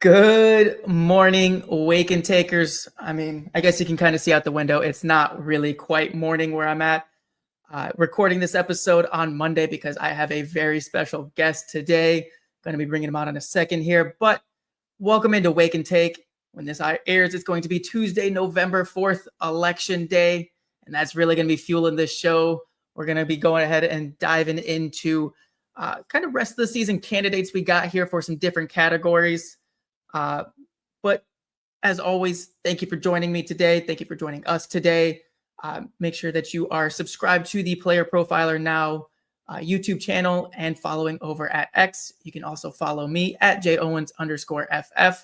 Good morning, Wake and Takers. I guess you can kind of see out the window. It's not really quite morning where I'm at. Recording this episode on Monday because I have a very special guest today. Going to be bringing him out in a second here. But welcome into Wake and Take. When this airs, it's going to be Tuesday, November 4th, Election Day. And that's really going to be fueling this show. We're going to be going ahead and diving into kind of rest of the season candidates we got here for some different categories. But as always, thank you for joining me today. Thank you for joining us today. Make sure that you are subscribed to the Player Profiler Now YouTube channel and following over at X. You can also follow me at JOwens_FF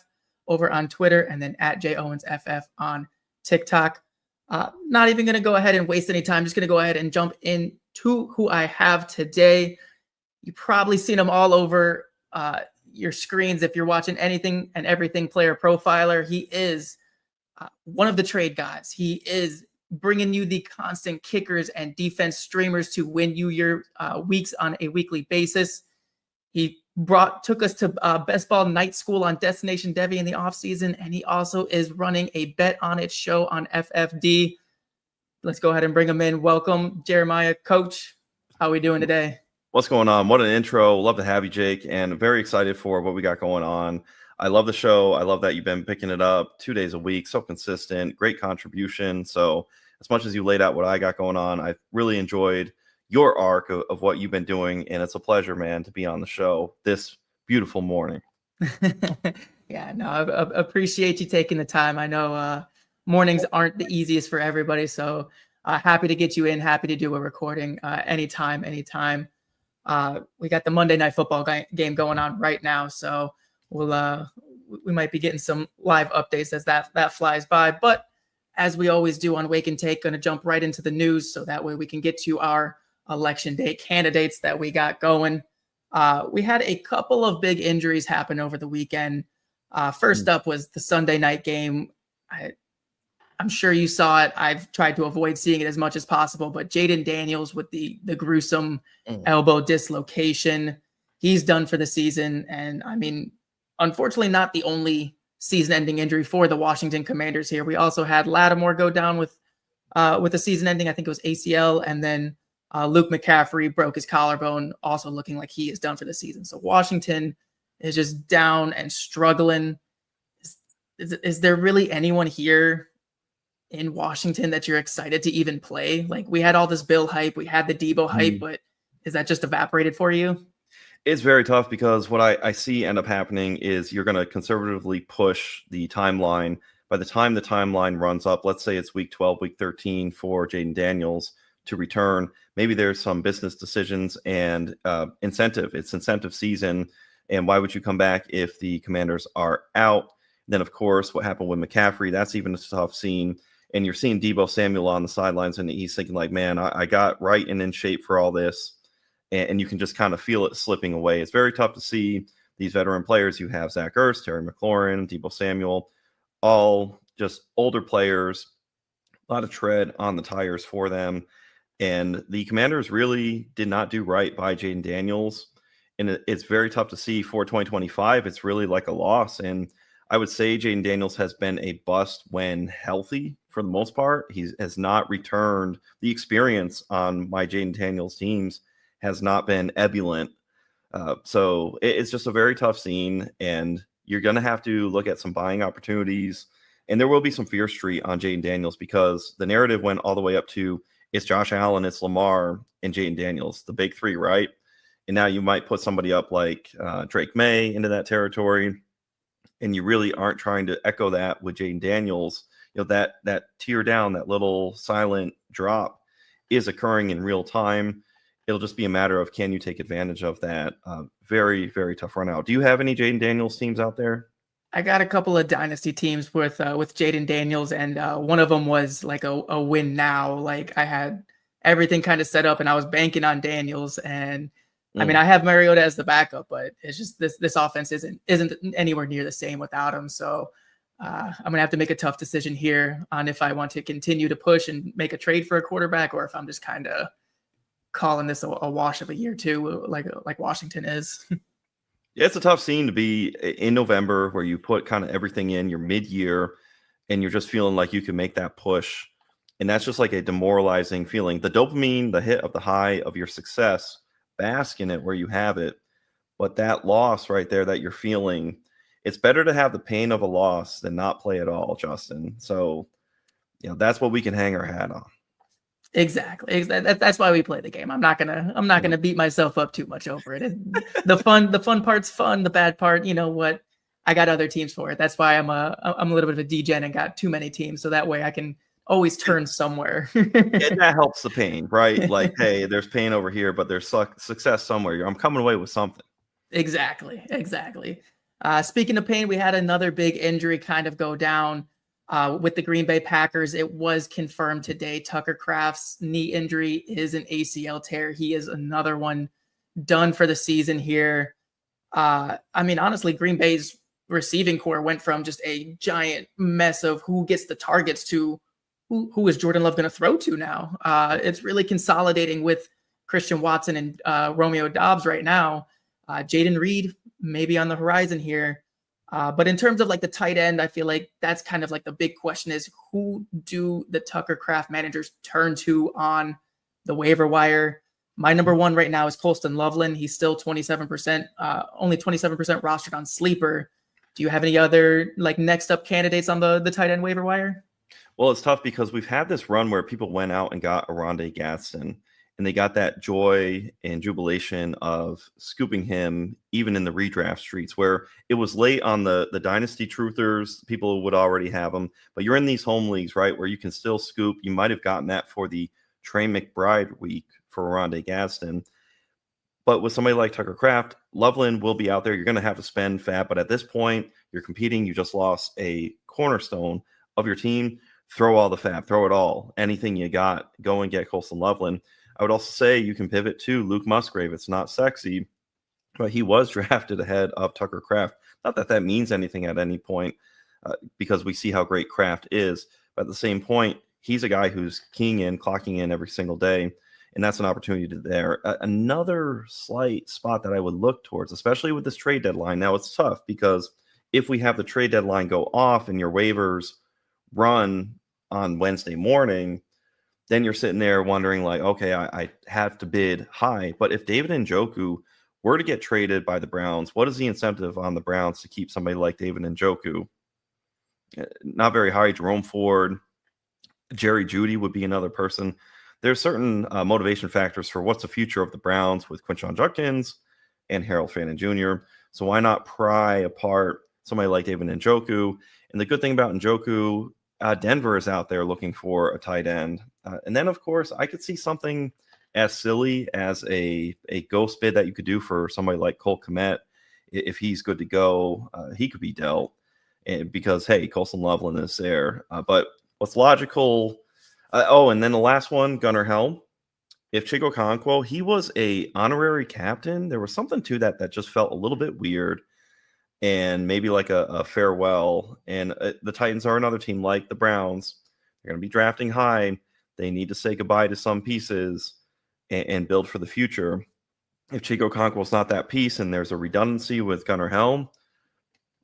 over on Twitter and then at JOwensFF on TikTok. Not even going to go ahead and waste any time. Just going to go ahead and jump into who I have today. You've probably seen them all over your screens if you're watching anything and everything Player Profiler. He is one of the trade guys. He is bringing you the constant kickers and defense streamers to win you your weeks on a weekly basis. He took us to Ball Nightschool on Destination Devi in the offseason, and he also is running a Bet On It show on FFD. Let's go ahead and bring him in. Welcome, Jeremiah. Coach, how are we doing today? What's going on? What an intro. Love to have you, Jake, and very excited for what we got going on. I love the show. I love that you've been picking it up 2 days a week. So consistent, great contribution. So as much as you laid out what I got going on, I really enjoyed your arc of what you've been doing. And it's a pleasure, man, to be on the show this beautiful morning. Yeah, no, I appreciate you taking the time. I know mornings aren't the easiest for everybody. So happy to get you in. Happy to do a recording anytime. We got the Monday Night Football game going on right now, so we might be getting some live updates as that flies by. But as we always do on Wake and Take, going to jump right into the news so that way we can get to our election day candidates that we got going. We had a couple of big injuries happen over the weekend. First up was the Sunday night game. I'm sure you saw it. I've tried to avoid seeing it as much as possible, but Jayden Daniels with the gruesome elbow dislocation, he's done for the season. And unfortunately not the only season-ending injury for the Washington Commanders here. We also had Lattimore go down with a season-ending, I think it was ACL, and then Luke McCaffrey broke his collarbone, also looking like he is done for the season. So Washington is just down and struggling. Is there really anyone here in Washington that you're excited to even play? Like, we had all this Bill hype, we had the Debo hype, but is that just evaporated for you? It's very tough because what I see end up happening is you're going to conservatively push the timeline. By the time the timeline runs up, let's say it's week 12, week 13 for Jayden Daniels to return, maybe there's some business decisions and incentive. It's incentive season. And why would you come back if the Commanders are out? Then, of course, what happened with McCaffrey, that's even a tough scene. And you're seeing Deebo Samuel on the sidelines, and he's thinking like, man, I got right and in shape for all this. And you can just kind of feel it slipping away. It's very tough to see these veteran players. You have Zach Ertz, Terry McLaurin, Deebo Samuel, all just older players, a lot of tread on the tires for them. And the Commanders really did not do right by Jayden Daniels. And it's very tough to see for 2025. It's really like a loss. And I would say Jayden Daniels has been a bust when healthy for the most part. He has not returned. The experience on my Jayden Daniels teams has not been ebullient. So it's just a very tough scene, and you're going to have to look at some buying opportunities. And there will be some Fear Street on Jayden Daniels because the narrative went all the way up to it's Josh Allen, it's Lamar, and Jayden Daniels, the big three, right? And now you might put somebody up like Drake May into that territory. And you really aren't trying to echo that with Jayden Daniels. You know, that tear down, that little silent drop is occurring in real time. It'll just be a matter of, can you take advantage of that? Very, very tough run out. Do you have any Jayden Daniels teams out there? I got a couple of dynasty teams with Jayden Daniels, and one of them was like a win now. Like, I had everything kind of set up, and I was banking on Daniels. And I have Mariota as the backup, but it's just this offense isn't anywhere near the same without him. So I'm gonna have to make a tough decision here on if I want to continue to push and make a trade for a quarterback, or if I'm just kind of calling this a wash of a year too, like Washington is. Yeah, it's a tough scene to be in November where you put kind of everything in your mid-year and you're just feeling like you can make that push. And that's just like a demoralizing feeling. The dopamine, the hit of the high of your success, bask in it where you have it. But that loss right there that you're feeling, it's better to have the pain of a loss than not play at all, Justin. So, that's what we can hang our hat on. Exactly. That's why we play the game. I'm not gonna beat myself up too much over it. The fun part's fun. The bad part, you know what? I got other teams for it. That's why I'm a little bit of a degen and got too many teams. So that way I can always turn somewhere. And that helps the pain, right? Like, hey, there's pain over here, but there's success somewhere. I'm coming away with something. Exactly. Speaking of pain, we had another big injury kind of go down. With the Green Bay Packers, it was confirmed today. Tucker Kraft's knee injury is an ACL tear. He is another one done for the season here. I mean, honestly, Green Bay's receiving core went from just a giant mess of who gets the targets to who is Jordan Love going to throw to now. It's really consolidating with Christian Watson and Romeo Doubs right now. Jayden Reed maybe on the horizon here. But in terms of like the tight end, I feel like that's kind of like the big question is who do the Tucker Kraft managers turn to on the waiver wire? My number one right now is Colston Loveland. He's still 27%, only 27% rostered on Sleeper. Do you have any other like next up candidates on the tight end waiver wire? Well, it's tough because we've had this run where people went out and got Oronde Gadsden, and they got that joy and jubilation of scooping him even in the redraft streets where it was late on the dynasty truthers. People would already have him, but you're in these home leagues, right, where you can still scoop. You might have gotten that for the Trey McBride week for Oronde Gadsden. But with somebody like Tucker Kraft, Loveland will be out there. You're going to have to spend fab, but at this point, you're competing. You just lost a cornerstone of your team. Throw all the fab, throw it all. Anything you got, go and get Colston Loveland. I would also say you can pivot to Luke Musgrave. It's not sexy, but he was drafted ahead of Tucker Kraft. Not that that means anything at any point because we see how great Kraft is. But at the same point, he's a guy who's keying in, clocking in every single day, and that's an opportunity there. Another slight spot that I would look towards, especially with this trade deadline. Now, it's tough because if we have the trade deadline go off and your waivers run on Wednesday morning, then you're sitting there wondering like, okay, I have to bid high. But if David Njoku were to get traded by the Browns, what is the incentive on the Browns to keep somebody like David Njoku? Not very high. Jerome Ford, Jerry Jeudy would be another person. There's certain motivation factors for what's the future of the Browns with Quinshon Judkins and Harold Fannin Jr. So why not pry apart somebody like David Njoku? And the good thing about Njoku, Denver is out there looking for a tight end. And then, of course, I could see something as silly as a ghost bid that you could do for somebody like Cole Kmet. If he's good to go, he could be dealt. And because, hey, Colston Loveland is there. But what's logical? And then the last one, Gunnar Helm. If Chico Okonkwo, he was a honorary captain. There was something to that just felt a little bit weird. And maybe like a farewell. And the Titans are another team like the Browns. They're going to be drafting high. They need to say goodbye to some pieces and build for the future. If Chico Okonkwo is not that piece and there's a redundancy with Gunnar Helm,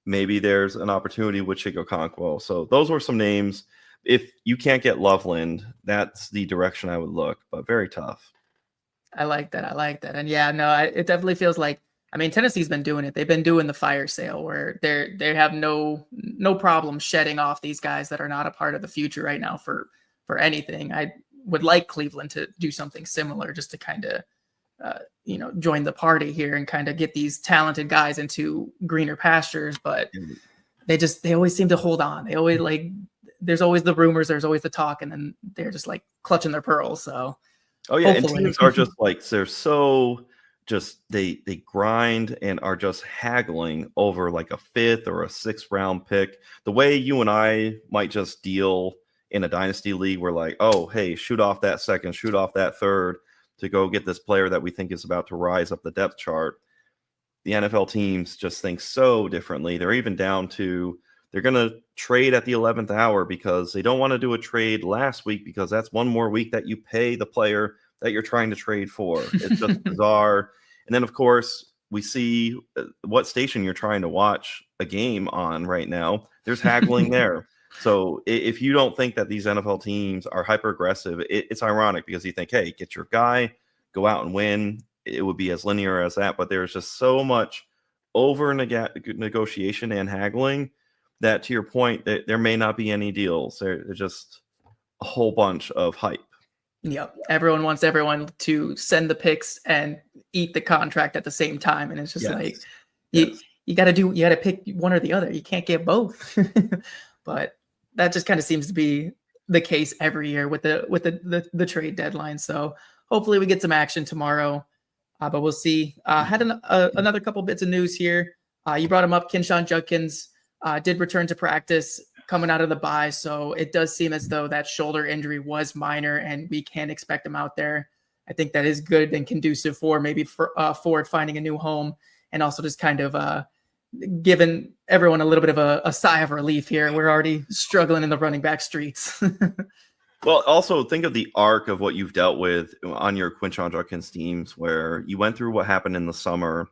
maybe there's an opportunity with Chico Okonkwo. So those were some names. If you can't get Loveland, that's the direction I would look, but very tough. I like that. And yeah, no, it definitely feels like, I mean, Tennessee's been doing it. They've been doing the fire sale where they have no problem shedding off these guys that are not a part of the future right now for anything. I would like Cleveland to do something similar just to kind of, join the party here and kind of get these talented guys into greener pastures. But they always seem to hold on. They always there's always the rumors, there's always the talk, and then they're just like clutching their pearls. So, and teams are just like, they're so just, they grind and are just haggling over like a 5th or a 6th round pick. The way you and I might just deal in a dynasty league, we're like, oh, hey, shoot off that 2nd, shoot off that 3rd to go get this player that we think is about to rise up the depth chart. The NFL teams just think so differently. They're even down to, they're going to trade at the 11th hour because they don't want to do a trade last week because that's one more week that you pay the player that you're trying to trade for. It's just bizarre. And then, of course, we see what station you're trying to watch a game on right now. There's haggling there. So if you don't think that these NFL teams are hyper aggressive, it's ironic because you think, hey, get your guy, go out and win. It would be as linear as that. But there's just so much over negotiation and haggling that, to your point, that there may not be any deals. There's just a whole bunch of hype. Yep. Everyone wants everyone to send the picks and eat the contract at the same time. And it's just like, you got to pick one or the other. You can't get both. But that just kind of seems to be the case every year with the trade deadline. So hopefully we get some action tomorrow, but we'll see. Had another couple bits of news here. You brought him up. Kinshawn Judkins did return to practice coming out of the bye. So it does seem as though that shoulder injury was minor and we can expect him out there. I think that is good and conducive for maybe Ford finding a new home, and also just kind of giving everyone a little bit of a sigh of relief here. We're already struggling in the running back streets. Well, also think of the arc of what you've dealt with on your Kinshawn Judkins teams, where you went through what happened in the summer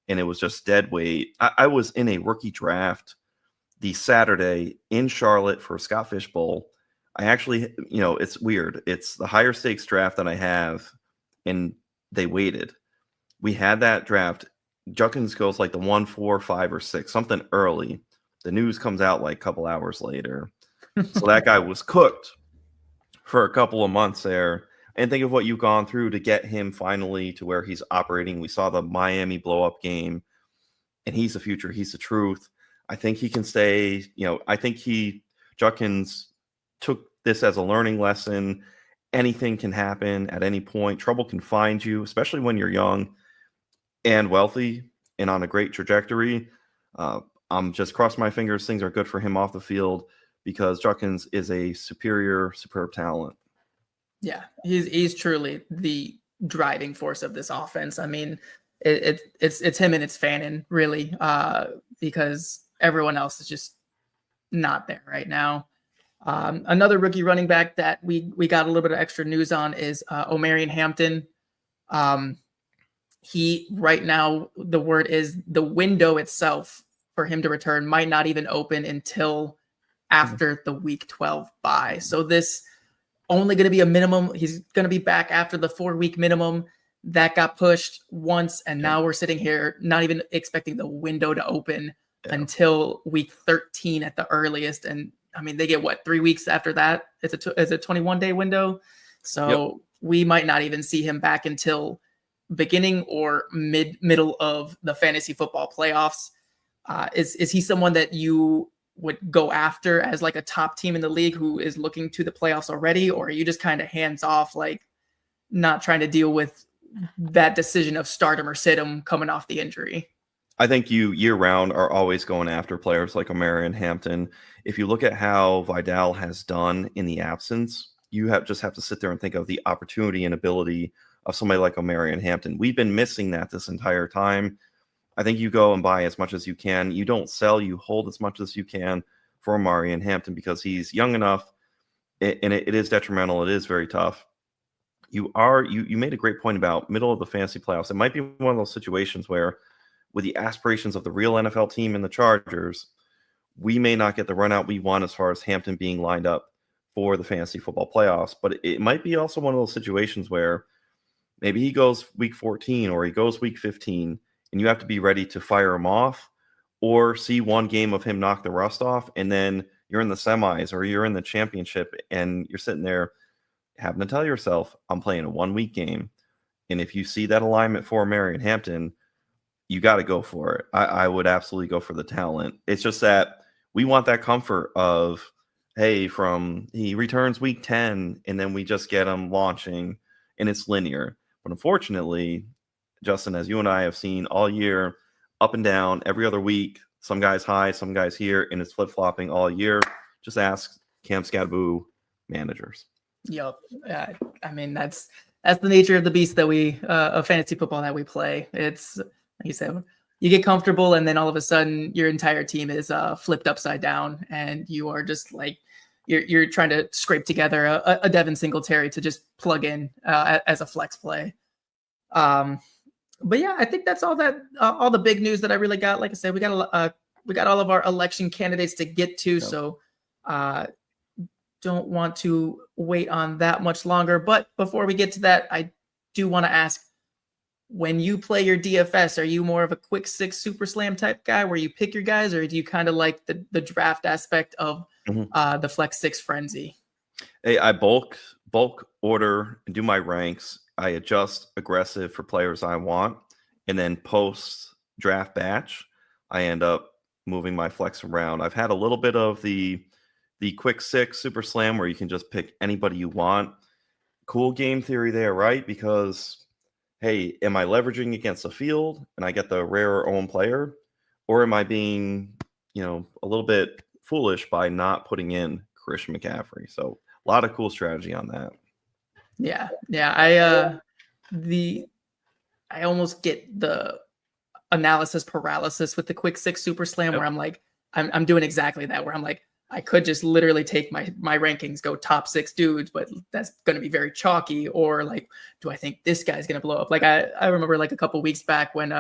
and it was just dead weight. I was in a rookie draft the Saturday in Charlotte for Scott Fish Bowl. I actually, it's weird. It's the higher stakes draft that I have, and they waited. We had that draft. Judkins goes like the 1, 4, 5, or 6, something early. The news comes out like a couple hours later. So that guy was cooked for a couple of months there. And think of what you've gone through to get him finally to where he's operating. We saw the Miami blow-up game, and he's the future. He's the truth. I think he can stay. I think Judkins took this as a learning lesson. Anything can happen at any point. Trouble can find you, especially when you're young and wealthy and on a great trajectory. I'm just crossing my fingers things are good for him off the field, because Judkins is a superb talent. Yeah, he's truly the driving force of this offense. I mean, it's him and it's Fannin, really, because everyone else is just not there right now. Another rookie running back that we got a little bit of extra news on is Omarion Hampton. He right now, the word is the window itself for him to return might not even open until after the week 12 bye. So this only going to be a minimum. He's going to be back after the 4-week minimum that got pushed once. And now we're sitting here not even expecting the window to open until week 13 at the earliest. And I mean, they get 3 weeks after that. It's a 21-day window. So we might not even see him back until beginning or middle of the fantasy football playoffs. Is he someone that you would go after as like a top team in the league who is looking to the playoffs already? Or are you just kind of hands off, like not trying to deal with that decision of start him or sit him coming off the injury? I think you year round are always going after players like Omarion Hampton. If you look at how Vidal has done in the absence, you just have to sit there and think of the opportunity and ability of somebody like Omarion Hampton. We've been missing that this entire time. I think you go and buy as much as you can. You don't sell, you hold as much as you can for Omarion Hampton, because he's young enough, and it is detrimental. It is very tough. You made a great point about middle of the fantasy playoffs. It might be one of those situations where, with the aspirations of the real NFL team and the Chargers, we may not get the run out we want as far as Hampton being lined up for the fantasy football playoffs. But it might be also one of those situations where maybe he goes week 14 or he goes week 15, and you have to be ready to fire him off, or see one game of him knock the rust off, and then you're in the semis or you're in the championship and you're sitting there having to tell yourself, I'm playing a 1-week game. And if you see that alignment for Omarion Hampton, you got to go for it. I would absolutely go for the talent. It's just that we want that comfort of, hey, he returns week 10 and then we just get him launching and it's linear. But unfortunately, Justin, as you and I have seen all year, up and down every other week, some guys high, some guys here, and it's flip-flopping all year. Just ask Cam Scadaboo managers. Yep. I mean, that's the nature of the beast that of fantasy football that we play. It's, like you said, you get comfortable and then all of a sudden your entire team is flipped upside down, and you are just like, you're trying to scrape together a Devin Singletary to just plug in as a flex play. But yeah, I think that's all the big news that I really got. Like I said, we got all of our election candidates to get to, so don't want to wait on that much longer. But before we get to that, I do want to ask, when you play your DFS, are you more of a quick six super slam type guy where you pick your guys, or do you kind of like the draft aspect of the flex six frenzy? Hey, I bulk order and do my ranks. I adjust aggressive for players I want, and then post draft batch, I end up moving my flex around. I've had a little bit of the quick six super slam where you can just pick anybody you want. Cool game theory there, right? Because hey, am I leveraging against the field and I get the rarer own player, or am I being, a little bit foolish by not putting in Christian McCaffrey? So a lot of cool strategy on that. Yeah. I almost get the analysis paralysis with the quick six super slam where I'm like, I'm doing exactly that, where I'm like, I could just literally take my rankings, go top six dudes, but that's going to be very chalky. Or like, do I think this guy's going to blow up? Like I remember like a couple weeks back when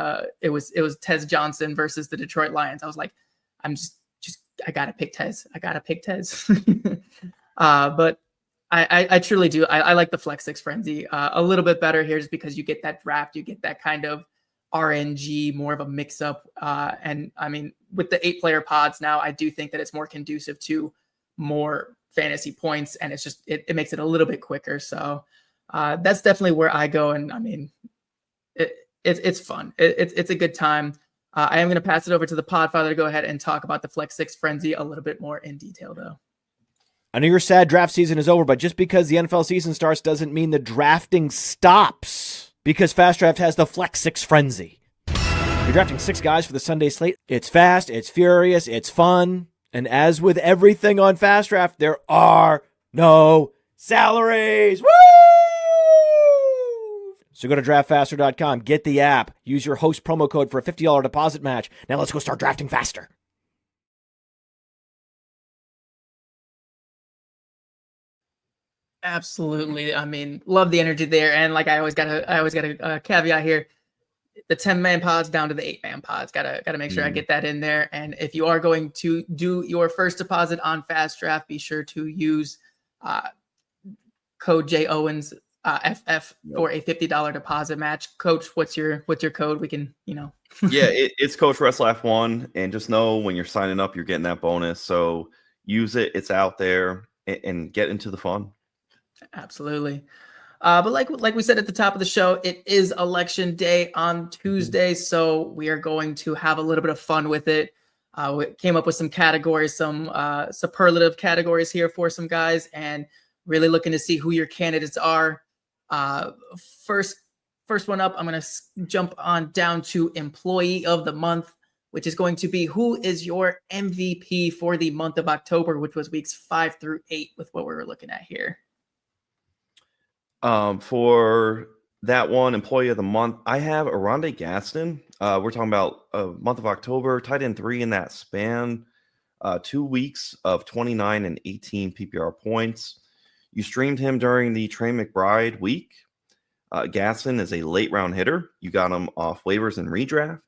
it was Tez Johnson versus the Detroit Lions. I was like, I'm just I gotta pick Tez. But I truly do. I like the flex six frenzy a little bit better here, just because you get that draft, you get that kind of RNG, more of a mix up. And I mean, with the 8-player pods now, I do think that it's more conducive to more fantasy points, and it's just, it makes it a little bit quicker. So that's definitely where I go. And I mean, it's fun. It's a good time. I am going to pass it over to the Podfather to go ahead and talk about the Flex 6 Frenzy a little bit more in detail, though. I know you're sad draft season is over, but just because the NFL season starts doesn't mean the drafting stops, because Fast Draft has the Flex 6 Frenzy. You're drafting 6 guys for the Sunday slate. It's fast, it's furious, it's fun, and as with everything on Fast Draft, there are no salaries. Woo! So go to draftfaster.com, get the app, use your host promo code for a $50 deposit match. Now let's go start drafting faster. Absolutely. I mean, love the energy there. And like I always got a caveat here. The 10-man pods down to the 8-man pods. Gotta make sure I get that in there. And if you are going to do your first deposit on Fast Draft, be sure to use code J Owens FF for a $50 deposit match. Coach, what's your code? We can, Yeah, it's Coach Retzlaff 1, and just know when you're signing up, you're getting that bonus. So use it. It's out there, and get into the fun. Absolutely. But like we said at the top of the show, it is election day on Tuesday, so we are going to have a little bit of fun with it. We came up with some categories, some superlative categories here for some guys, and really looking to see who your candidates are. First one up, I'm going to jump on down to Employee of the Month, which is going to be who is your MVP for the month of October, which was weeks 5 through 8 with what we were looking at here. For that one, Employee of the Month, I have Aronde Gaston. We're talking about month of October, tight end 3 in that span, 2 weeks of 29 and 18 PPR points. You streamed him during the Trey McBride week. Gaston is a late round hitter. You got him off waivers and redraft.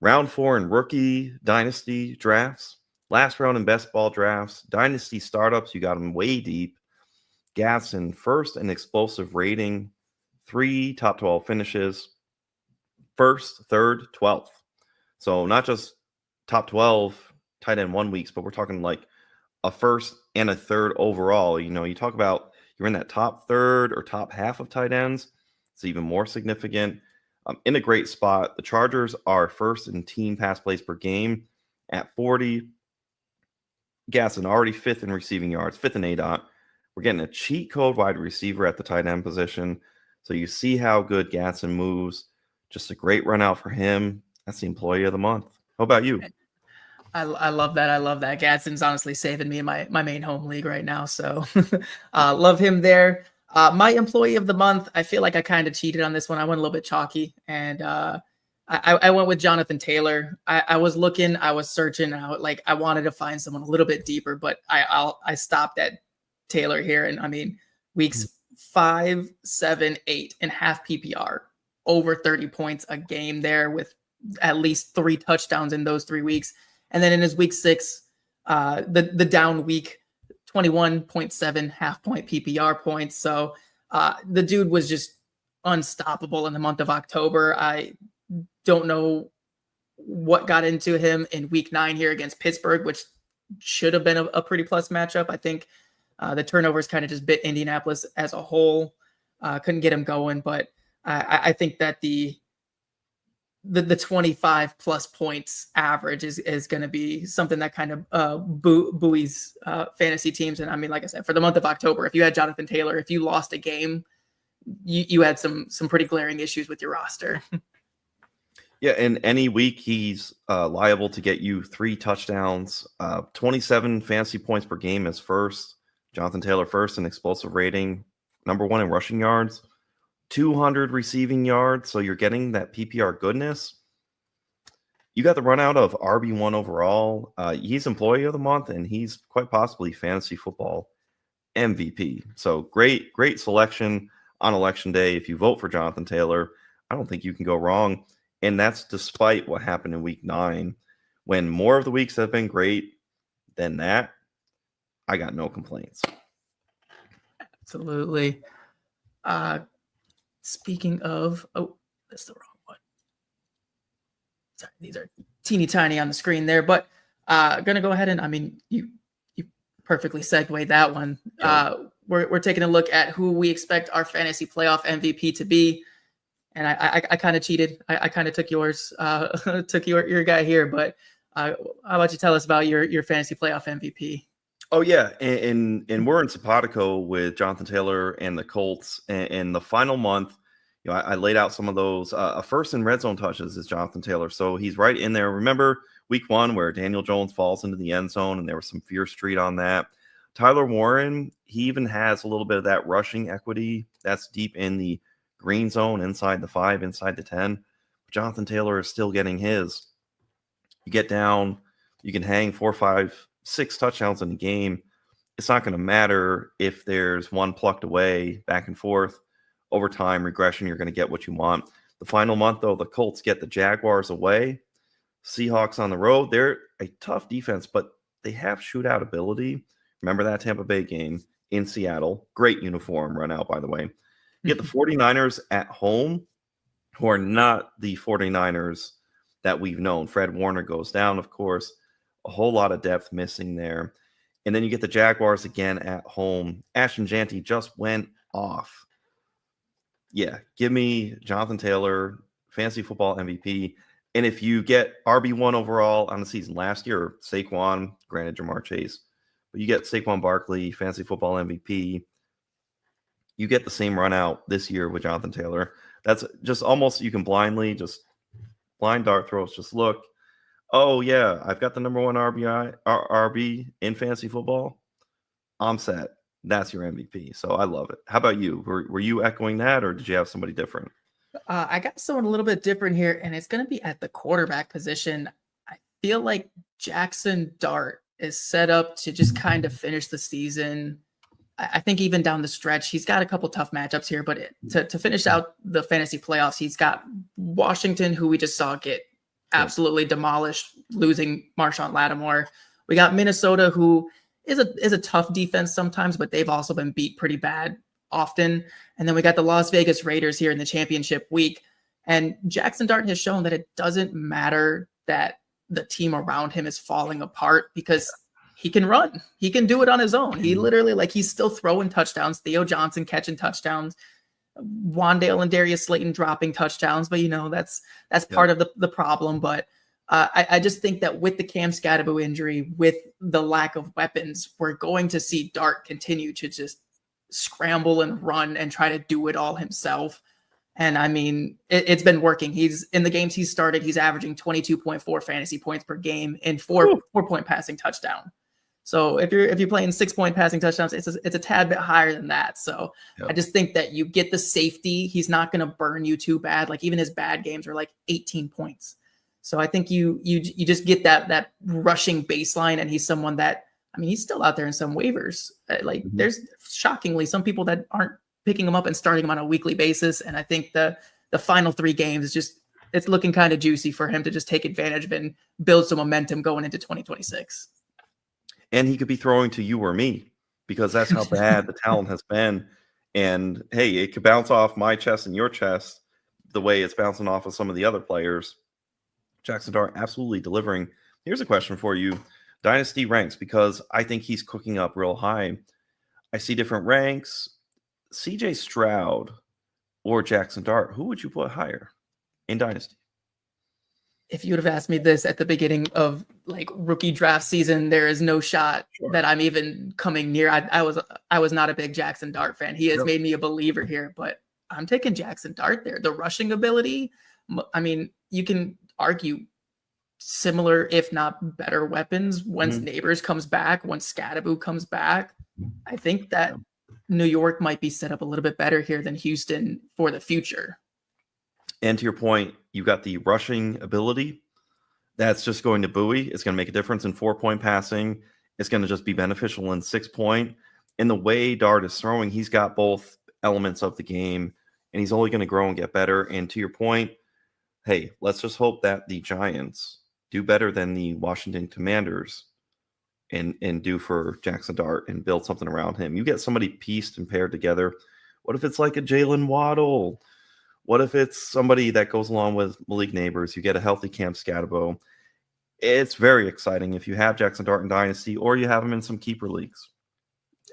Round 4 in rookie dynasty drafts. Last round in best ball drafts. Dynasty startups, you got him way deep. Gaston first in explosive rating. 3 top 12 finishes. First, third, 12th. So not just top 12 tight end 1 weeks, but we're talking like a first and a third overall. You talk about you're in that top third or top half of tight ends. It's even more significant. In a great spot. The Chargers are first in team pass plays per game at 40. Gaston already 5th in receiving yards, 5th in ADOT. We're getting a cheat code wide receiver at the tight end position. So you see how good Gaston moves. Just a great run out for him. That's the Employee of the Month. How about you? I love that. I love that. Gadsden's honestly saving me in my main home league right now. So love him there. My Employee of the Month, I feel like I kind of cheated on this one. I went a little bit chalky, and I went with Jonathan Taylor. I was looking, I was searching, and I wanted to find someone a little bit deeper, but I stopped at Taylor here. And I mean, weeks 5, 7, 8 and half PPR. over 30 points a game there with at least 3 touchdowns in those 3 weeks. And then in his week 6, the down week, 21.7 half-point PPR points. So the dude was just unstoppable in the month of October. I don't know what got into him in week 9 here against Pittsburgh, which should have been a pretty plus matchup. I think the turnovers kind of just bit Indianapolis as a whole. Couldn't get him going, but I think that the 25 plus points average is going to be something that kind of buoys fantasy teams. And I mean, like I said, for the month of October, if you had Jonathan Taylor, if you lost a game, you had some pretty glaring issues with your roster. Yeah, in any week, he's liable to get you 3 touchdowns, 27 fantasy points per game as first. Jonathan Taylor first in explosive rating, number 1 in rushing yards, 200 receiving yards. So you're getting that PPR goodness. You got the run out of RB1 overall. He's employee of the month, and he's quite possibly fantasy football MVP. So great selection on election day. If you vote for Jonathan Taylor, I don't think you can go wrong. And that's despite what happened in week 9, when more of the weeks have been great than that. I got no complaints. Absolutely. Speaking of, that's the wrong one. Sorry, these are teeny tiny on the screen there, but gonna go ahead and, I mean, you perfectly segued that one. We're taking a look at who we expect our fantasy playoff MVP to be. And I kind of cheated. I kind of took yours, took your guy here. But how about you tell us about your fantasy playoff MVP? Oh, yeah. And we're in Simpatico with Jonathan Taylor and the Colts. And in the final month, I laid out some of those. First in red zone touches is Jonathan Taylor. So he's right in there. Remember week 1 where Daniel Jones falls into the end zone and there was some Fear Street on that. Tyler Warren, he even has a little bit of that rushing equity. That's deep in the green zone, inside the 5, inside the 10. Jonathan Taylor is still getting his. You get down, you can hang 4, 5, 6 touchdowns in the game. It's not going to matter if there's one plucked away, back and forth, overtime, regression. You're going to get what you want. The final month, though, the Colts get the Jaguars away. Seahawks on the road. They're a tough defense, but they have shootout ability. Remember that Tampa Bay game in Seattle. Great uniform run out, by the way. You get the 49ers at home, who are not the 49ers that we've known. Fred Warner goes down, of course. A whole lot of depth missing there. And then you get the Jaguars again at home. Ashton Janty just went off. Yeah, give me Jonathan Taylor, fantasy football MVP. And if you get RB1 overall on the season last year, Saquon, granted Jamar Chase, but you get Saquon Barkley, fantasy football MVP. You get the same run out this year with Jonathan Taylor. That's just almost, you can blind dart throws. Just look. Oh, yeah, I've got the number 1 RB in fantasy football. I'm set. That's your MVP. So I love it. How about you? Were you echoing that, or did you have somebody different? I got someone a little bit different here, and it's going to be at the quarterback position. I feel like Jackson Dart is set up to just kind of finish the season. I think even down the stretch, he's got a couple tough matchups here, but to finish out the fantasy playoffs, he's got Washington, who we just saw get absolutely demolished, losing Marshawn Lattimore. We got Minnesota, who is a tough defense sometimes, but they've also been beat pretty bad often. And then we got the Las Vegas Raiders here in the championship week. And Jackson Dart has shown that it doesn't matter that the team around him is falling apart, because he can run. He can do it on his own. He literally, he's still throwing touchdowns. Theo Johnson catching touchdowns. Wandale and Darius Slayton dropping touchdowns. But, that's part of the problem. But I just think that with the Cam Scatterbo injury, with the lack of weapons, we're going to see Dart continue to just scramble and run and try to do it all himself. And I mean, it's been working. He's in the games he's started, he's averaging 22.4 fantasy points per game and 4-point passing touchdown. So if you're playing 6-point passing touchdowns, it's a tad bit higher than that. So I just think that you get the safety. He's not going to burn you too bad. Like even his bad games are 18 points. So I think you just get that rushing baseline, and he's someone that, I mean, he's still out there in some waivers. There's shockingly some people that aren't picking him up and starting him on a weekly basis. And I think the the final 3 games is just, it's looking kind of juicy for him to just take advantage of and build some momentum going into 2026. And he could be throwing to you or me because that's how bad the talent has been. And hey, it could bounce off my chest and your chest the way it's bouncing off of some of the other players. Jackson Dart absolutely delivering. Here's a question for you. Dynasty ranks, because I think he's cooking up real high. I see different ranks. CJ Stroud or Jackson Dart, who would you put higher in Dynasty? If you would have asked me this at the beginning of like rookie draft season, there is no shot that I'm even coming near. I was not a big Jackson Dart fan. He has made me a believer here, but I'm taking Jackson Dart there. The rushing ability, I mean, you can argue similar, if not better weapons once Neighbors comes back, once Scadaboo comes back. I think that New York might be set up a little bit better here than Houston for the future. And to your point, you got the rushing ability. That's just going to buoy. It's going to make a difference in 4-point passing. It's going to just be beneficial in 6-point. In the way Dart is throwing, he's got both elements of the game, and he's only going to grow and get better. And to your point, hey, let's just hope that the Giants do better than the Washington Commanders and do for Jackson Dart and build something around him. You get somebody pieced and paired together. What if it's like a Jalen Waddle? What if it's somebody that goes along with Malik Neighbors? You get a healthy Cam Scadabo. It's very exciting if you have Jackson Dart in Dynasty or you have him in some keeper leagues.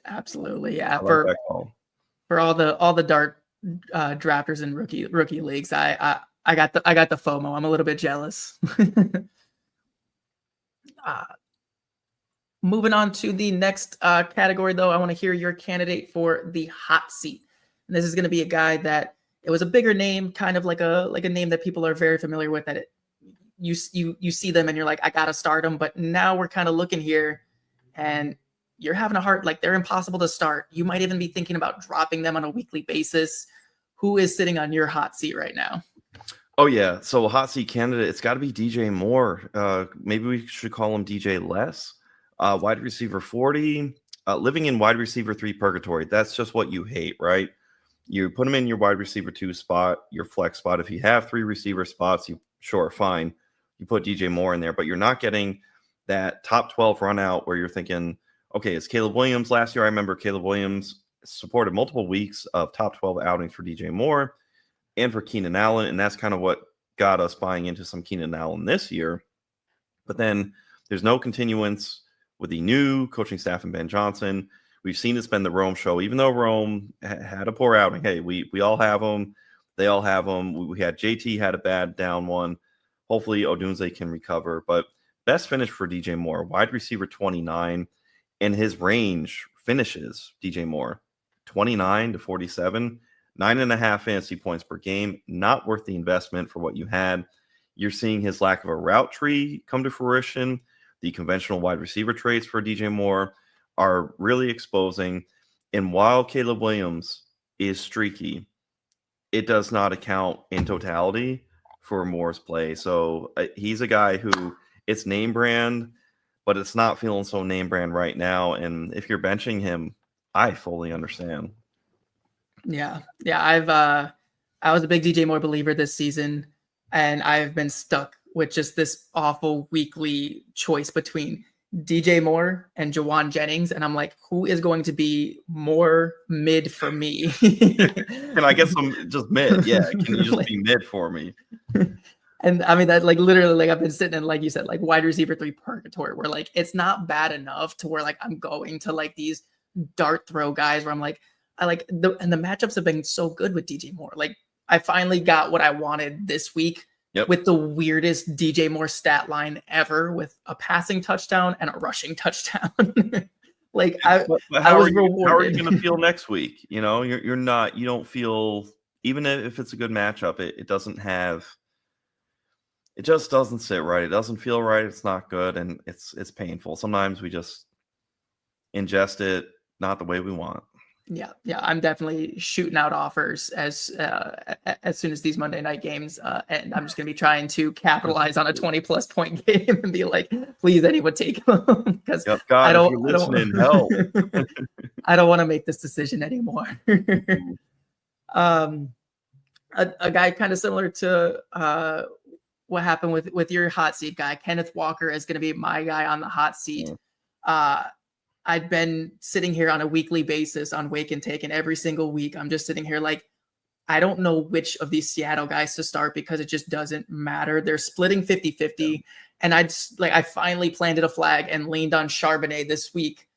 Absolutely, yeah. For all the Dart drafters in rookie leagues, I got the FOMO. I'm a little bit jealous. Moving on to the next category, though, I want to hear your candidate for the hot seat. And this is going to be a guy that it was a bigger name, kind of like a name that people are very familiar with. That you see them and you're like, I gotta start them. But now we're kind of looking here, and you're having a hard, like they're impossible to start. You might even be thinking about dropping them on a weekly basis. Who is sitting on your hot seat right now? Oh yeah, so a hot seat candidate, it's got to be DJ Moore. Maybe we should call him DJ Less. Wide receiver 40, living in wide receiver 3 purgatory. That's just what you hate, right? You put him in your wide receiver 2 spot, your flex spot. If you have 3 receiver spots, fine. You put DJ Moore in there, but you're not getting that top 12 run out where you're thinking, okay, it's Caleb Williams. Last year, I remember Caleb Williams supported multiple weeks of top 12 outings for DJ Moore and for Keenan Allen, and that's kind of what got us buying into some Keenan Allen this year. But then there's no continuance with the new coaching staff and Ben Johnson. We've seen it's been the Rome show, even though Rome had a poor outing. Hey, we all have them. They all have them. We had JT had a bad down one. Hopefully Odunze can recover. But best finish for DJ Moore, wide receiver 29, and his range finishes DJ Moore 29 to 47, 9.5 fantasy points per game. Not worth the investment for what you had. You're seeing his lack of a route tree come to fruition. The conventional wide receiver traits for DJ Moore are really exposing. And while Caleb Williams is streaky, it does not account in totality for Moore's play. So he's a guy who it's name brand, but it's not feeling so name brand right now. And if you're benching him, I fully understand. Yeah. I was a big DJ Moore believer this season, and I've been stuck with just this awful weekly choice between DJ Moore and Jawan Jennings. And I'm like, who is going to be more mid for me? Can I get some just mid? Yeah. Can you just be mid for me? And I mean, that like literally, like I've been sitting in, like you said, like wide receiver 3 purgatory, where like, it's not bad enough to where like I'm going to like these dart throw guys where I'm like, and the matchups have been so good with DJ Moore. Like I finally got what I wanted this week. Yep. With the weirdest DJ Moore stat line ever, with a passing touchdown and a rushing touchdown. Like I was rewarded. How are you going to feel next week? You know, you don't feel, even if it's a good matchup, it just doesn't sit right. It doesn't feel right. It's not good. And it's painful. Sometimes we just ingest it not the way we want. Yeah. I'm definitely shooting out offers as soon as these Monday night games, and I'm just going to be trying to capitalize on a 20+ point game and be like, please, anyone take them, because I don't want to make this decision anymore. a guy kind of similar to what happened with your hot seat guy. Kenneth Walker is going to be my guy on the hot seat. I've been sitting here on a weekly basis on Wake and Take, and every single week I'm just sitting here like, I don't know which of these Seattle guys to start because it just doesn't matter. They're splitting 50-50. And I finally planted a flag and leaned on Charbonnet this week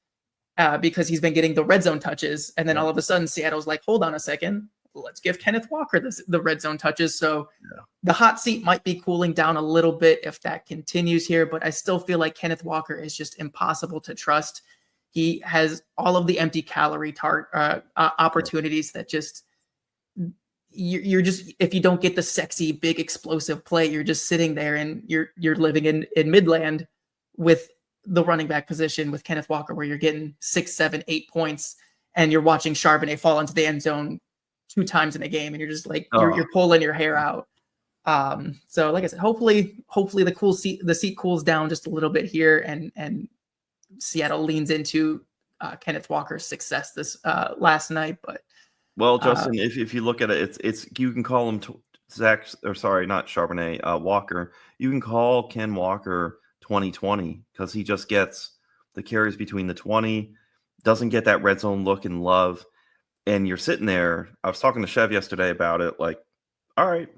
because he's been getting the red zone touches. And then all of a sudden Seattle's like, hold on a second, let's give Kenneth Walker the red zone touches. So the hot seat might be cooling down a little bit if that continues here, but I still feel like Kenneth Walker is just impossible to trust. He has all of the empty calorie opportunities that just, you're just, if you don't get the sexy, big, explosive play, you're just sitting there and you're living in Midland with the running back position with Kenneth Walker, where you're getting 6, 7, 8 points and you're watching Charbonnet fall into the end zone 2 times in a game. And you're just like, you're pulling your hair out. So like I said, hopefully the seat cools down just a little bit here and Seattle leans into Kenneth Walker's success this last night. But well, Justin, if you look at it, it's you can call him not Charbonnet, Walker. You can call Ken Walker 2020 because he just gets the carries between the 20, doesn't get that red zone look and love. And you're sitting there. I was talking to Chev yesterday about it. Like, all right,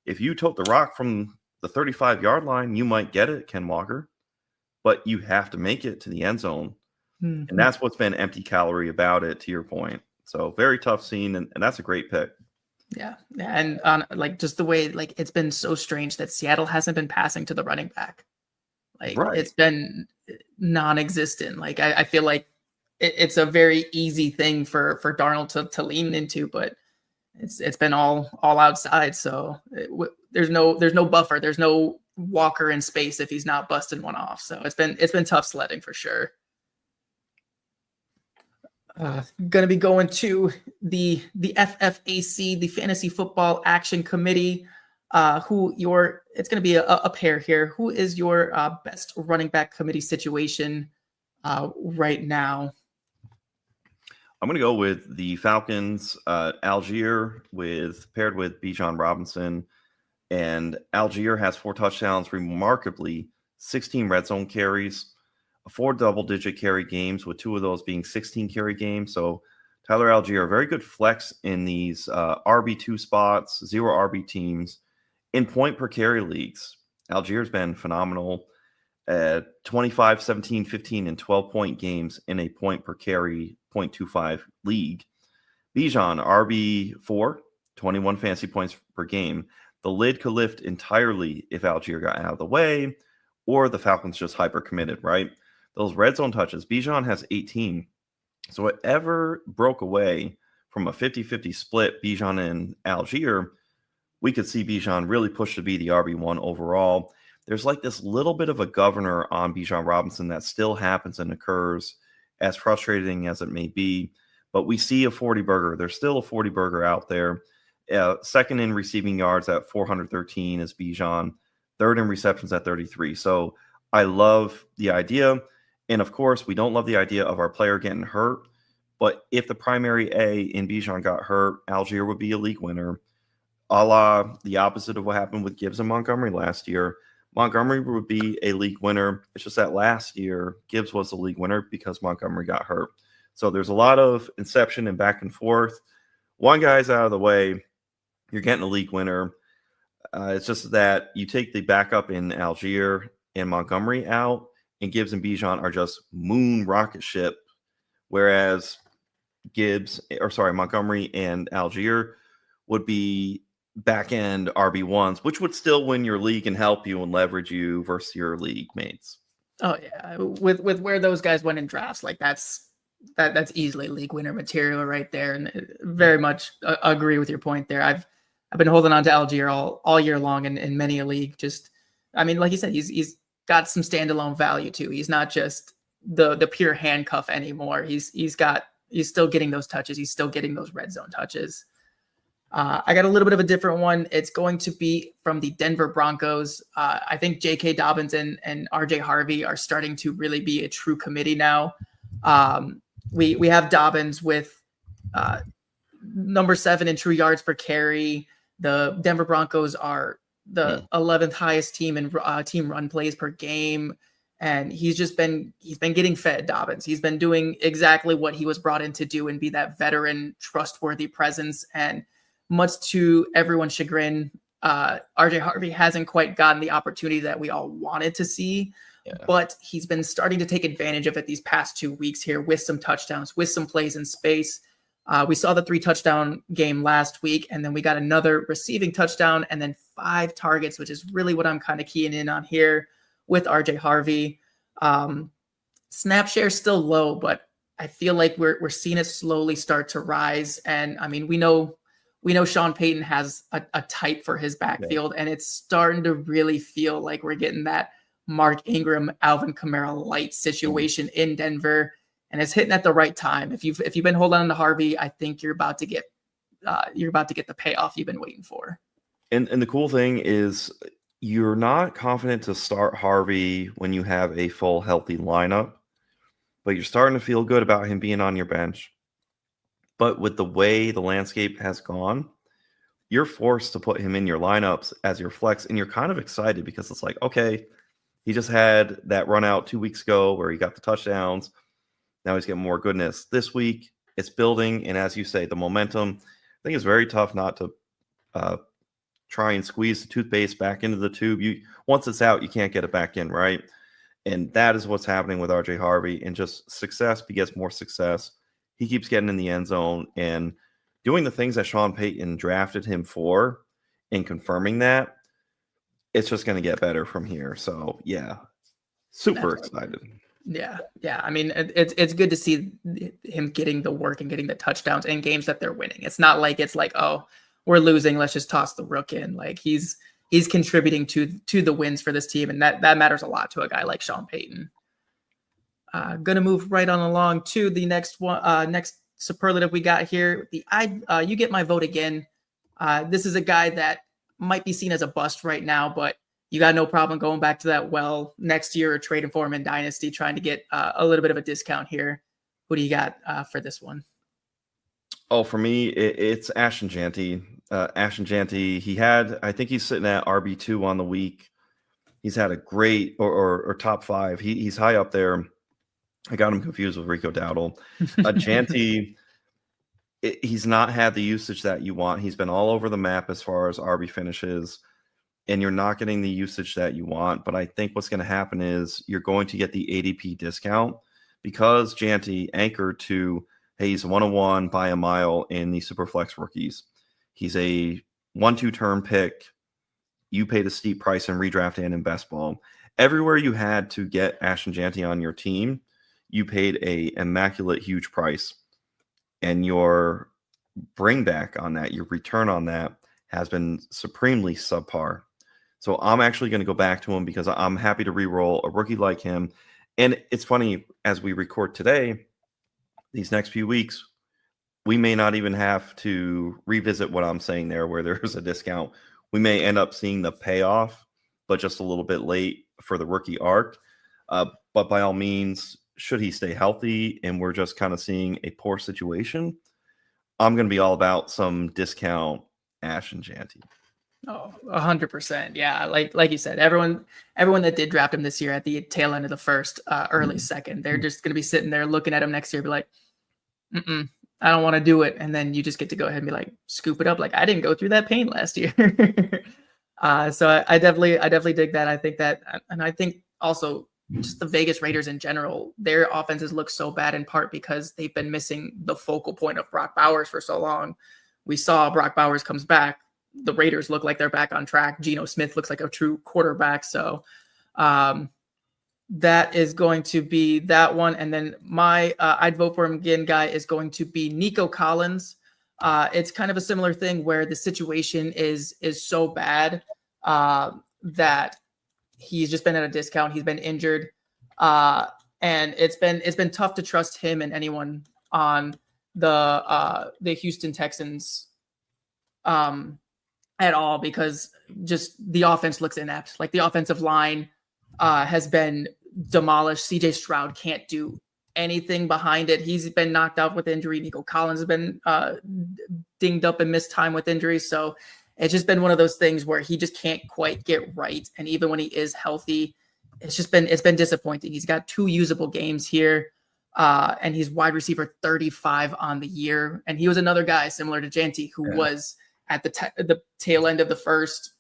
if you took the rock from the 35-yard line, you might get it, Ken Walker, but you have to make it to the end zone. Mm-hmm. And that's what's been empty calorie about it, to your point. So very tough scene, and that's a great pick. Yeah. And on just the way, it's been so strange that Seattle hasn't been passing to the running back. It's been non-existent. I feel like it's a very easy thing for Darnold to lean into, but it's been all outside. So there's no buffer. There's no Walker in space if he's not busting one off. So it's been tough sledding for sure. Going to be going to the FFAC, the Fantasy Football Action Committee. It's going to be a pair here. Who is your best running back committee situation right now? I'm going to go with the Falcons, Algier paired with Bijan Robinson. And Algier has 4 touchdowns, remarkably 16 red zone carries, 4 double-digit carry games, with 2 of those being 16 carry games. So Tyler Algier, very good flex in these RB2 spots, 0 RB teams, in point per carry leagues. Algier's been phenomenal at 25, 17, 15, and 12-point games in a point per carry 0.25 league. Bijan, RB4, 21 fantasy points per game. The lid could lift entirely if Algier got out of the way or the Falcons just hyper committed, right? Those red zone touches, Bijan has 18. So whatever broke away from a 50-50 split, Bijan and Algier, we could see Bijan really push to be the RB1 overall. There's this little bit of a governor on Bijan Robinson that still happens and occurs, as frustrating as it may be. But we see a 40 burger. There's still a 40 burger out there. Second in receiving yards at 413 is Bijan. Third in receptions at 33. So I love the idea. And of course, we don't love the idea of our player getting hurt. But if the primary A in Bijan got hurt, Algier would be a league winner. A la the opposite of what happened with Gibbs and Montgomery last year. Montgomery would be a league winner. It's just that last year, Gibbs was the league winner because Montgomery got hurt. So there's a lot of inception and back and forth. One guy's out of the way, you're getting a league winner. It's just that you take the backup in Algier and Montgomery out, and Gibbs and Bijan are just moon rocket ship, whereas Montgomery and Algier would be back end RB1s, which would still win your league and help you and leverage you versus your league mates. Oh yeah, with where those guys went in drafts, that's easily league winner material right there, and very much agree with your point there. I've been holding on to Algier all year long in many a league. Just, I mean, like you said, he's got some standalone value too. He's not just the pure handcuff anymore. He's still getting those touches. He's still getting those red zone touches. I got a little bit of a different one. It's going to be from the Denver Broncos. I think J.K. Dobbins and R.J. Harvey are starting to really be a true committee now. We have Dobbins with number 7 in true yards per carry, The Denver Broncos are the 11th highest team in team run plays per game. And he's been getting fed Dobbins. He's been doing exactly what he was brought in to do and be that veteran, trustworthy presence. And much to everyone's chagrin, RJ Harvey hasn't quite gotten the opportunity that we all wanted to see, but he's been starting to take advantage of it these past 2 weeks here with some touchdowns, with some plays in space. We saw the 3 touchdown game last week, and then we got another receiving touchdown and then 5 targets, which is really what I'm kind of keying in on here with RJ Harvey. Snap share is still low, but I feel like we're seeing it slowly start to rise. And I mean, we know Sean Payton has a type for his backfield, and it's starting to really feel like we're getting that Mark Ingram, Alvin Kamara light situation in Denver, and it's hitting at the right time. If you've been holding on to Harvey, I think you're about to get the payoff you've been waiting for. And the cool thing is, you're not confident to start Harvey when you have a full healthy lineup, but you're starting to feel good about him being on your bench. But with the way the landscape has gone, you're forced to put him in your lineups as your flex, and you're kind of excited because it's like, okay, he just had that run out 2 weeks ago where he got the touchdowns. Now he's getting more goodness. This week, it's building, and as you say, the momentum, I think it's very tough not to try and squeeze the toothpaste back into the tube. Once it's out, you can't get it back in, right? And that is what's happening with RJ Harvey. And just success begets more success. He keeps getting in the end zone and doing the things that Sean Payton drafted him for, and confirming that. It's just going to get better from here. So yeah, super excited. Yeah. I mean, it's good to see him getting the work and getting the touchdowns in games that they're winning. It's not like oh, we're losing, let's just toss the rook in. Like he's contributing to the wins for this team, and that matters a lot to a guy like Sean Payton. Gonna move right on along to the next one. Next superlative we got here. You get my vote again. This is a guy that might be seen as a bust right now, but you got no problem going back to that well next year or trading for him in Dynasty, trying to get a little bit of a discount here. Who do you got for this one? Oh, for me, it's Ashton Jeanty. Ashton Jeanty, I think he's sitting at RB2 on the week. He's had a great or top 5. He's high up there. I got him confused with Rico Dowdle. Jeanty, he's not had the usage that you want. He's been all over the map as far as RB finishes, and you're not getting the usage that you want. But I think what's going to happen is you're going to get the ADP discount because Jeanty anchored to, hey, he's 101 by a mile in the Superflex rookies. He's a 1-2 turn pick. You paid a steep price in redraft and in best ball. Everywhere you had to get Ashton Jeanty on your team, you paid a immaculate huge price. And your bring back on that, your return on that, has been supremely subpar. So I'm actually going to go back to him because I'm happy to re-roll a rookie like him. And it's funny, as we record today, these next few weeks, we may not even have to revisit what I'm saying there, where there's a discount. We may end up seeing the payoff, but just a little bit late for the rookie arc. But by all means, should he stay healthy and we're just kind of seeing a poor situation, I'm going to be all about some discount Ashton Jeanty. Oh, 100%. Yeah. Like you said, everyone that did draft him this year at the tail end of the first, early second, they're just going to be sitting there looking at him next year, be like, I don't want to do it. And then you just get to go ahead and be like, scoop it up. Like, I didn't go through that pain last year. So I definitely dig that. I think that, and I think also just the Vegas Raiders in general, their offenses look so bad in part because they've been missing the focal point of Brock Bowers for so long. We saw Brock Bowers comes back. The Raiders look like they're back on track. Geno Smith looks like a true quarterback. So that is going to be that one. And then my I'd vote for him again guy is going to be Nico Collins. It's kind of a similar thing where the situation is so bad that he's just been at a discount. He's been injured. And it's been tough to trust him and anyone on the Houston Texans at all, because just the offense looks inept. Like the offensive line has been demolished. CJ Stroud can't do anything behind it. He's been knocked out with injury. Nico Collins has been dinged up and missed time with injury. So It's just been one of those things where he just can't quite get right. And even when he is healthy, it's been disappointing. He's got 2 usable games here. And he's wide receiver 35 on the year. And he was another guy similar to Janty who was at the tail end of the first,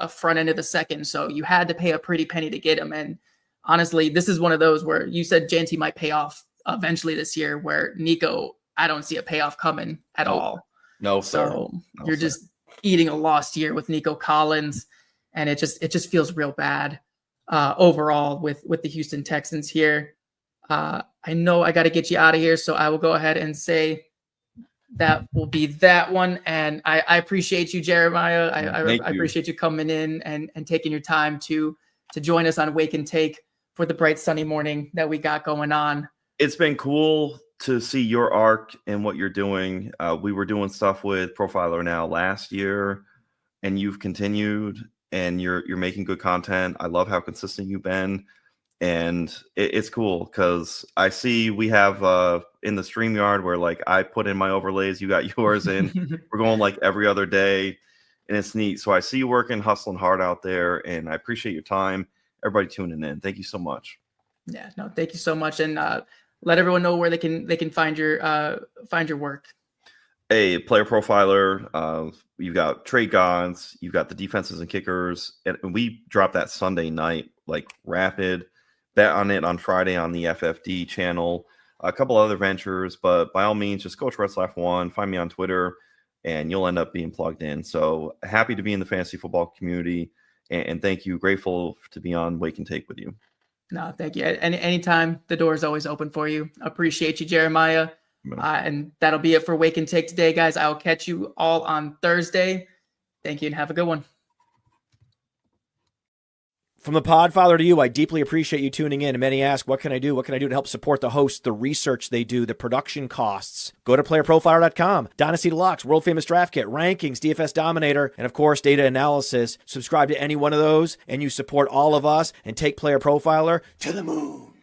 front end of the second. So you had to pay a pretty penny to get him. And honestly, this is one of those where you said Janty might pay off eventually this year, where Nico, I don't see a payoff coming at all. No, sir. So you're just eating a lost year with Nico Collins. And it just feels real bad overall with the Houston Texans here. I know I got to get you out of here, so I will go ahead and say that will be that one. And I appreciate you, Jeremiah. I appreciate you coming in and taking your time to join us on Wake and Take for the bright sunny morning that we got going on. It's been cool to see your arc and what you're doing. We were doing stuff with Profiler Now last year, and you've continued, and you're making good content. I love how consistent you've been. And it's cool because I see we have in the StreamYard where like I put in my overlays, you got yours in. We're going like every other day, and it's neat. So I see you working, hustling hard out there, and I appreciate your time. Everybody tuning in. Thank you so much. Yeah, no, thank you so much. And let everyone know where they can find your work. Hey, Player Profiler, you've got Trade Gods, you've got the defenses and kickers, and we dropped that Sunday night, like rapid. Bet on it on Friday on the FFD channel, a couple other ventures, but by all means, just Coach Retzlaff 1, find me on Twitter, and you'll end up being plugged in. So happy to be in the fantasy football community, and thank you. Grateful to be on Wake and Take with you. No, thank you. Anytime, the door is always open for you. Appreciate you, Jeremiah. And that'll be it for Wake and Take today, guys. I will catch you all on Thursday. Thank you and have a good one. From the Podfather to you, I deeply appreciate you tuning in. And many ask, what can I do? What can I do to help support the hosts, the research they do, the production costs? Go to playerprofiler.com. Dynasty Deluxe, World Famous Draft Kit, Rankings, DFS Dominator, and of course, data analysis. Subscribe to any one of those, and you support all of us and take Player Profiler to the moon.